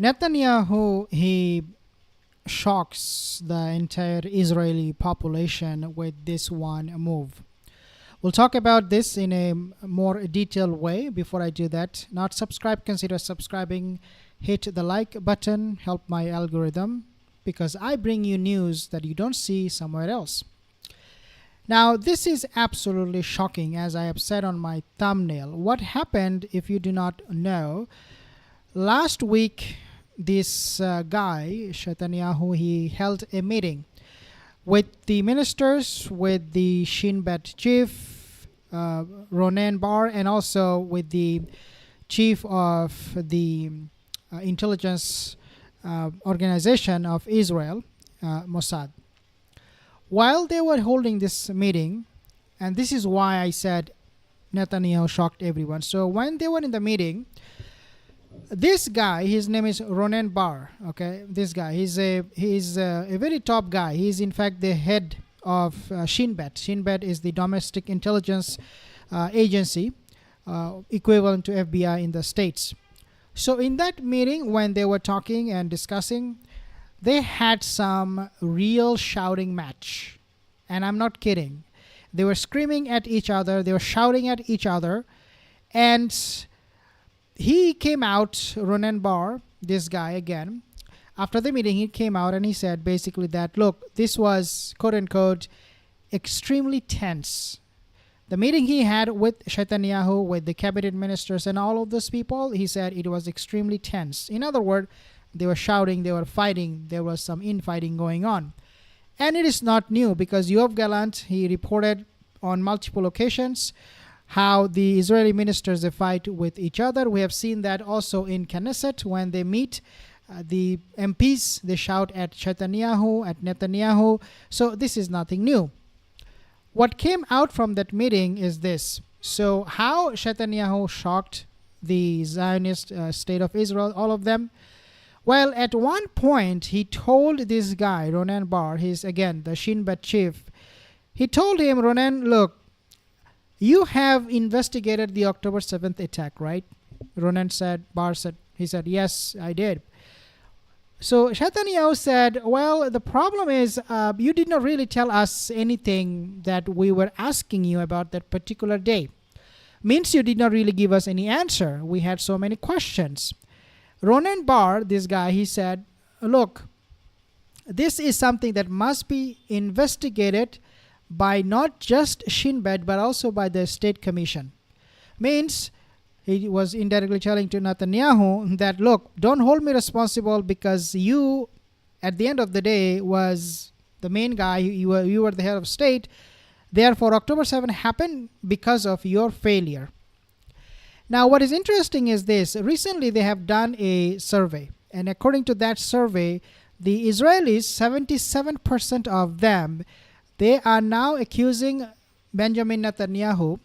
Netanyahu, he shocks the entire Israeli population with this one move. We'll talk about this in a more detailed way. Before I do that, not subscribe, consider subscribing. Hit the like button, help my algorithm, because I bring you news that you don't see somewhere else. Now, this is absolutely shocking, as I have said on my thumbnail. What happened, if you do not know, last week, this guy, Netanyahu, he held a meeting with the ministers, with the Shin Bet chief, Ronen Bar, and also with the chief of the intelligence organization of Israel, Mossad. While they were holding this meeting, and this is why I said Netanyahu shocked everyone. So when they were in the meeting, this guy, his name is Ronen Bar. Okay, this guy, he's a very top guy. He's in fact the head of Shin Bet. Shin Bet is the domestic intelligence agency, equivalent to FBI in the States. So in that meeting, when they were talking and discussing, they had some real shouting match. And I'm not kidding. They were screaming at each other. They were shouting at each other. And he came out, Ronen Bar, this guy again, after the meeting, he came out and he said basically that, look, this was, quote unquote, extremely tense. The meeting he had with Netanyahu, with the cabinet ministers and all of those people, he said it was extremely tense. In other words, they were shouting, they were fighting, there was some infighting going on. And it is not new, because Yoav Gallant, he reported on multiple occasions how the Israeli ministers, they fight with each other. We have seen that also in Knesset when they meet. The MPs, they shout at Netanyahu. So this is nothing new. What came out from that meeting is this. So how Netanyahu shocked the Zionist state of Israel, all of them? Well, at one point, he told this guy, Ronen Bar, he's again the Shin Bet chief, he told him, Ronen, look, you have investigated the October 7th attack, right? Ronen said, Bar said, he said, yes, I did. So Netanyahu said, well, the problem is you did not really tell us anything that we were asking you about that particular day. Means you did not really give us any answer. We had so many questions. Ronen Bar, this guy, he said, look, this is something that must be investigated by not just Shin Bet, but also by the State Commission. Means he was indirectly telling to Netanyahu that, look, don't hold me responsible, because you, at the end of the day, was the main guy. You were the head of state. Therefore, October 7 happened because of your failure. Now, what is interesting is this. Recently, they have done a survey. And according to that survey, the Israelis, 77% of them, they are now accusing Benjamin Netanyahu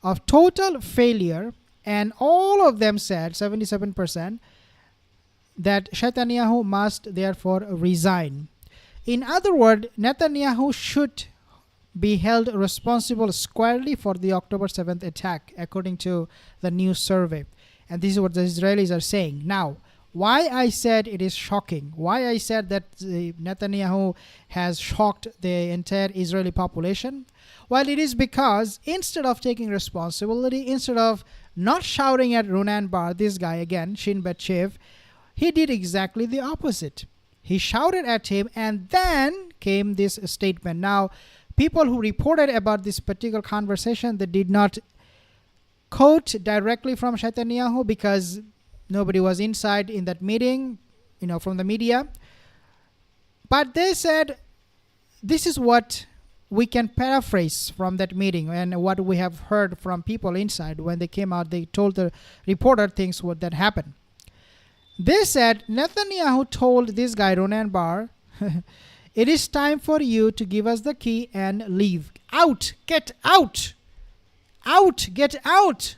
of total failure. And all of them said, 77%, that Netanyahu must therefore resign. In other words, Netanyahu should be held responsible squarely for the October 7th attack, according to the new survey. And this is what the Israelis are saying. Now, why I said it is shocking, why I said that Netanyahu has shocked the entire Israeli population? Well, it is because instead of taking responsibility, instead of not shouting at Ronen Bar, this guy again, Shin Bet chief, he did exactly the opposite. He shouted at him, and then came this statement. Now, people who reported about this particular conversation, they did not quote directly from Netanyahu because nobody was inside in that meeting, from the media. But they said, this is what we can paraphrase from that meeting and what we have heard from people inside. When they came out, they told the reporter things what that happened. They said, Netanyahu told this guy, Ronen Bar, it is time for you to give us the key and leave. Out! Get out! Out! Get out!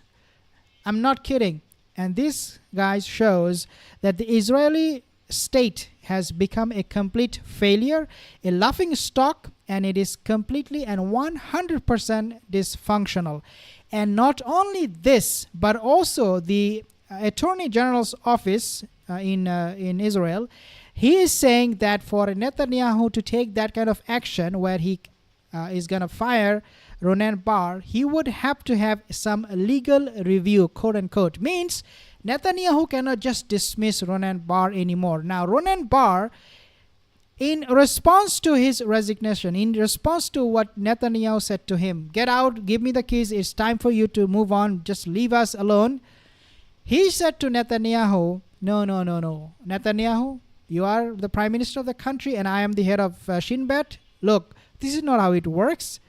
I'm not kidding. And this, guys, shows that the Israeli state has become a complete failure, a laughing stock, and it is completely and 100% dysfunctional. And not only this, but also the Attorney General's office, in Israel. He is saying that for Netanyahu to take that kind of action where he is going to fire Ronen Bar, he would have to have some legal review, quote unquote. Means Netanyahu cannot just dismiss Ronen Bar anymore. Now, Ronen Bar, in response to his resignation, in response to what Netanyahu said to him, get out, give me the keys, it's time for you to move on, just leave us alone. He said to Netanyahu, no, Netanyahu, you are the prime minister of the country and I am the head of Shin Bet. Look, this is not how it works.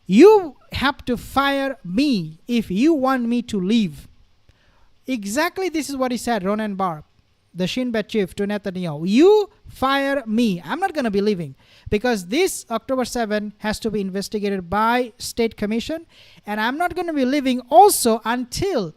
You have to fire me if you want me to leave. Exactly this is what he said, Ronen Bar, the Shin Bet chief, to Netanyahu. You fire me. I'm not going to be leaving because this October 7 has to be investigated by State Commission, and I'm not going to be leaving also until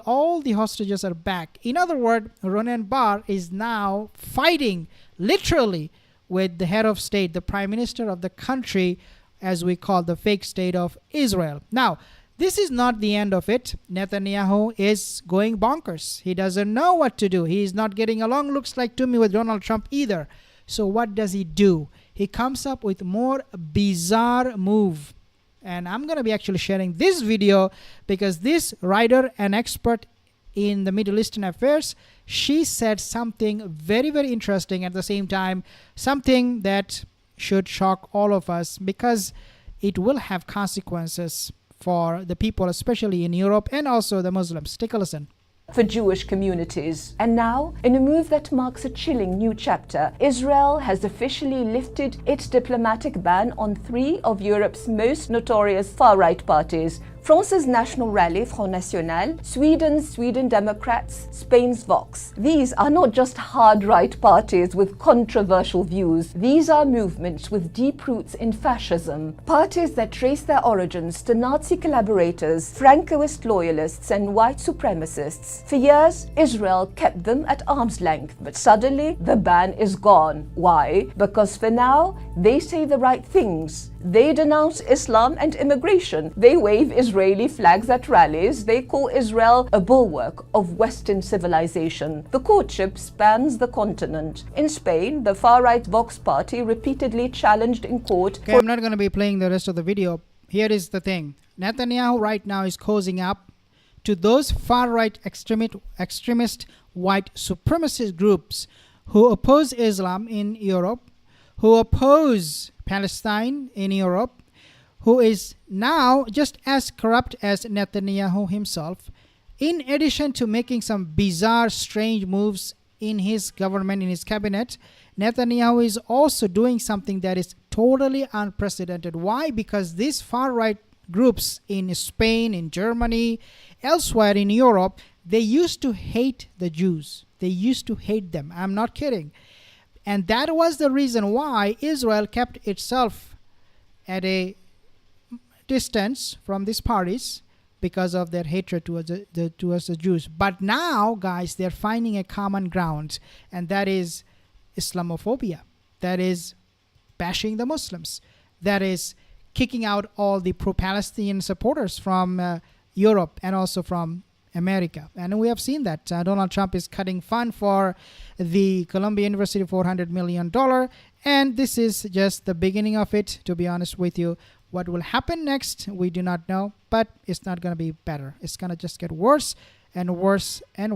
all the hostages are back. In other words, Ronen Bar is now fighting literally with the head of state, the prime minister of the country, as we call the fake state of Israel. Now, this is not the end of it. Netanyahu is going bonkers. He doesn't know what to do. He is not getting along, looks like to me, with Donald Trump either. So what does he do? He comes up with more bizarre move. And I'm going to be actually sharing this video because this writer and expert in the Middle Eastern affairs, she said something very, very interesting, at the same time something that should shock all of us because it will have consequences for the people, especially in Europe and also the Muslims. Take a listen. For Jewish communities. And now, in a move that marks a chilling new chapter, Israel has officially lifted its diplomatic ban on 3 of Europe's most notorious far-right parties: France's National Rally, Front National, Sweden's Sweden Democrats, Spain's Vox. These are not just hard-right parties with controversial views. These are movements with deep roots in fascism. Parties that trace their origins to Nazi collaborators, Francoist loyalists, and white supremacists. For years, Israel kept them at arm's length, but suddenly the ban is gone. Why? Because for now, they say the right things. They denounce Islam and immigration. They wave Israeli flags at rallies. They call Israel a bulwark of Western civilization. The courtship spans the continent. In Spain, the far-right Vox party repeatedly challenged in court. Okay, I'm not going to be playing the rest of the video. Here is the thing. Netanyahu right now is cozying up to those far-right extremist white supremacist groups who oppose Islam in Europe, who oppose Palestine in Europe, who is now just as corrupt as Netanyahu himself, in addition to making some bizarre, strange moves in his government, in his cabinet. Netanyahu is also doing something that is totally unprecedented. Why? Because these far-right groups in Spain, in Germany, elsewhere in Europe, they used to hate the Jews. They used to hate them. I'm not kidding. And that was the reason why Israel kept itself at a distance from these parties, because of their hatred towards the Jews. But now, guys, they're finding a common ground, and that is Islamophobia. That is bashing the Muslims. That is kicking out all the pro-Palestinian supporters from Europe and also from America. And we have seen that Donald Trump is cutting fund for the Columbia University $400 million. And this is just the beginning of it, to be honest with you. What will happen next, we do not know, but it's not going to be better. It's going to just get worse and worse and worse.